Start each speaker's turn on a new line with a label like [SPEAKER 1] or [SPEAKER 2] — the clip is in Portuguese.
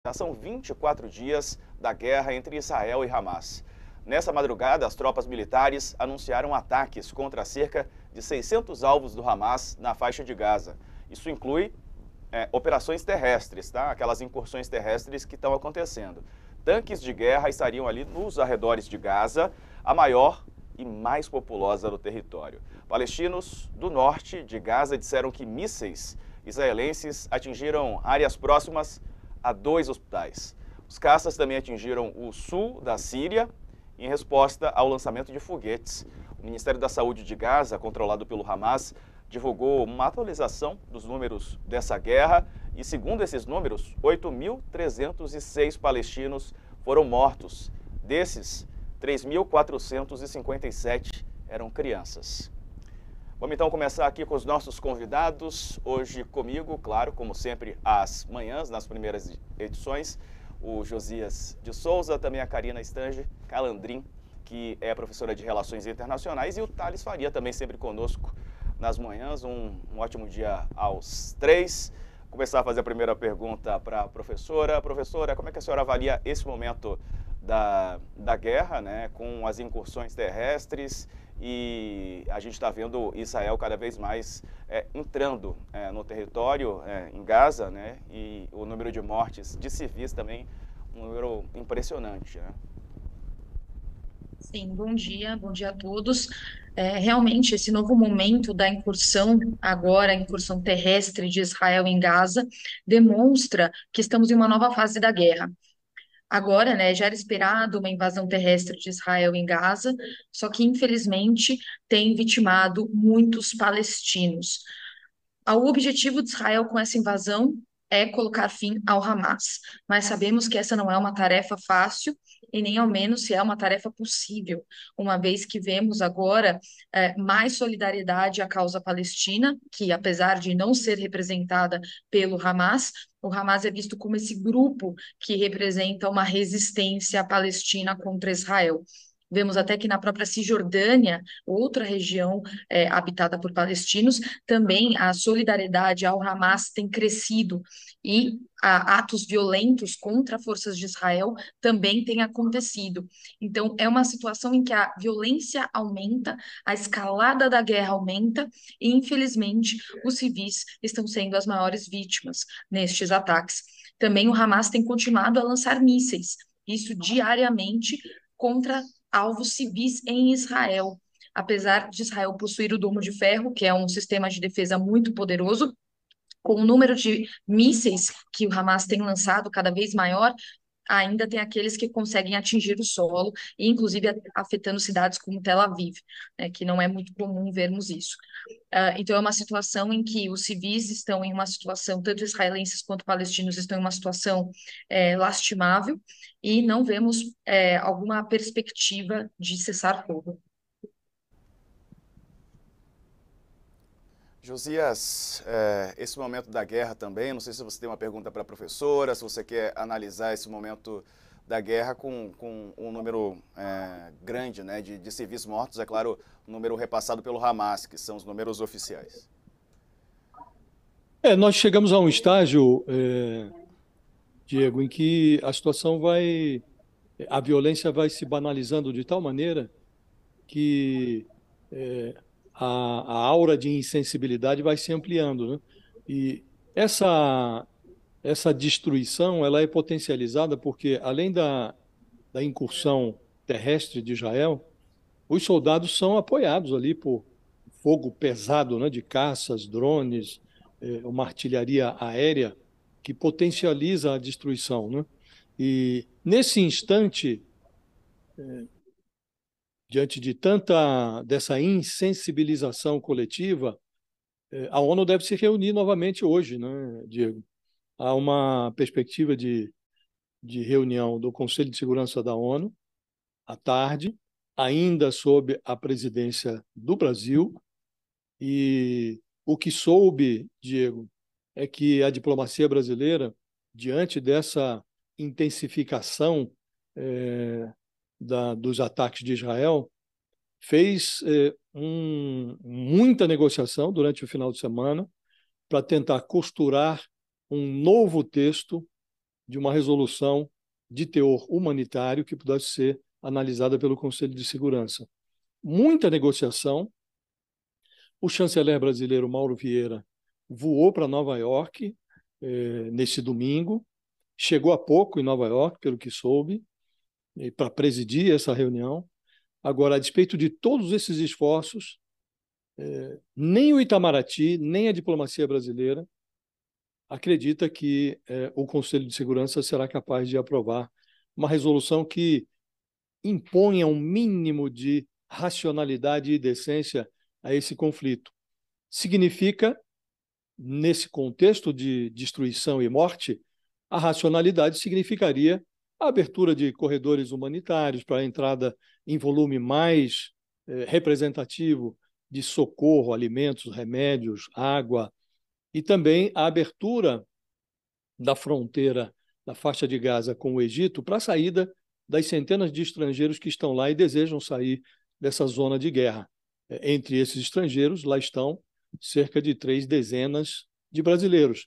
[SPEAKER 1] Já são 24 dias da guerra entre Israel e Hamas. Nessa madrugada, as tropas militares anunciaram ataques contra cerca de 600 alvos do Hamas na faixa de Gaza. Isso inclui operações terrestres, tá? Aquelas incursões terrestres que estão acontecendo. Tanques de guerra estariam ali nos arredores de Gaza, a maior e mais populosa do território. Palestinos do norte de Gaza disseram que mísseis israelenses atingiram áreas próximas a 2 hospitais. Os caças também atingiram o sul da Síria em resposta ao lançamento de foguetes. O Ministério da Saúde de Gaza, controlado pelo Hamas, divulgou uma atualização dos números dessa guerra e, segundo esses números, 8.306 palestinos foram mortos. Desses, 3.457 eram crianças. Vamos então começar aqui com os nossos convidados. Hoje comigo, claro, como sempre, às manhãs, nas primeiras edições, o Josias de Souza, também a Karina Stange Calandrin, que é professora de Relações Internacionais, e o Thales Faria, também sempre conosco nas manhãs. Um ótimo dia aos três. Começar a fazer a primeira pergunta para a professora. Professora, como é que a senhora avalia esse momento da guerra, né, com as incursões terrestres, e a gente está vendo Israel cada vez mais entrando no território, em Gaza, né, e o número de mortes de civis também, um número impressionante, né?
[SPEAKER 2] Sim, bom dia a todos. Realmente, esse novo momento da incursão, agora a incursão terrestre de Israel em Gaza, demonstra que estamos em uma nova fase da guerra. Agora, né, já era esperado uma invasão terrestre de Israel em Gaza, só que, infelizmente, tem vitimado muitos palestinos. O objetivo de Israel com essa invasão é colocar fim ao Hamas, mas sabemos que essa não é uma tarefa fácil e nem ao menos se é uma tarefa possível, uma vez que vemos agora mais solidariedade à causa palestina, que apesar de não ser representada pelo Hamas, o Hamas é visto como esse grupo que representa uma resistência palestina contra Israel. Vemos até que na própria Cisjordânia, outra região habitada por palestinos, também a solidariedade ao Hamas tem crescido e atos violentos contra forças de Israel também têm acontecido. Então, é uma situação em que a violência aumenta, a escalada da guerra aumenta e, infelizmente, os civis estão sendo as maiores vítimas nestes ataques. Também o Hamas tem continuado a lançar mísseis, isso diariamente contra alvos civis em Israel. Apesar de Israel possuir o Domo de Ferro, que é um sistema de defesa muito poderoso, com o número de mísseis que o Hamas tem lançado cada vez maior, ainda tem aqueles que conseguem atingir o solo, e inclusive afetando cidades como Tel Aviv, né, que não é muito comum vermos isso. Então, é uma situação em que os civis estão em uma situação, tanto israelenses quanto palestinos estão em uma situação lastimável, e não vemos alguma perspectiva de cessar fogo.
[SPEAKER 1] Josias, esse momento da guerra também, não sei se você tem uma pergunta para a professora, se você quer analisar esse momento da guerra com um número grande, né, de civis mortos, é claro, o número repassado pelo Hamas, que são os números oficiais.
[SPEAKER 3] Nós chegamos a um estágio, Diego, em que a violência vai se banalizando de tal maneira que é, a aura de insensibilidade vai se ampliando, né? E essa, essa destruição, ela é potencializada porque, além da incursão terrestre de Israel, os soldados são apoiados ali por fogo pesado, né, de caças, drones, uma artilharia aérea que potencializa a destruição, né? E nesse instante, diante de tanta dessa insensibilização coletiva, a ONU deve se reunir novamente hoje, né, Diego? Há uma perspectiva de reunião do Conselho de Segurança da ONU à tarde, ainda sob a presidência do Brasil. E o que soube, Diego, é que a diplomacia brasileira, diante dessa intensificação dos ataques de Israel, fez muita negociação durante o final de semana para tentar costurar um novo texto de uma resolução de teor humanitário que pudesse ser analisada pelo Conselho de Segurança. Muita negociação. O chanceler brasileiro Mauro Vieira voou para Nova York nesse domingo, chegou há pouco em Nova York, pelo que soube, para presidir essa reunião. Agora, a despeito de todos esses esforços, nem o Itamaraty, nem a diplomacia brasileira acredita que o Conselho de Segurança será capaz de aprovar uma resolução que imponha um mínimo de racionalidade e decência a esse conflito. Significa, nesse contexto de destruição e morte, a racionalidade significaria a abertura de corredores humanitários para a entrada em volume mais representativo de socorro, alimentos, remédios, água, e também a abertura da fronteira da faixa de Gaza com o Egito para a saída das centenas de estrangeiros que estão lá e desejam sair dessa zona de guerra. Entre esses estrangeiros, lá estão cerca de 3 dezenas de brasileiros.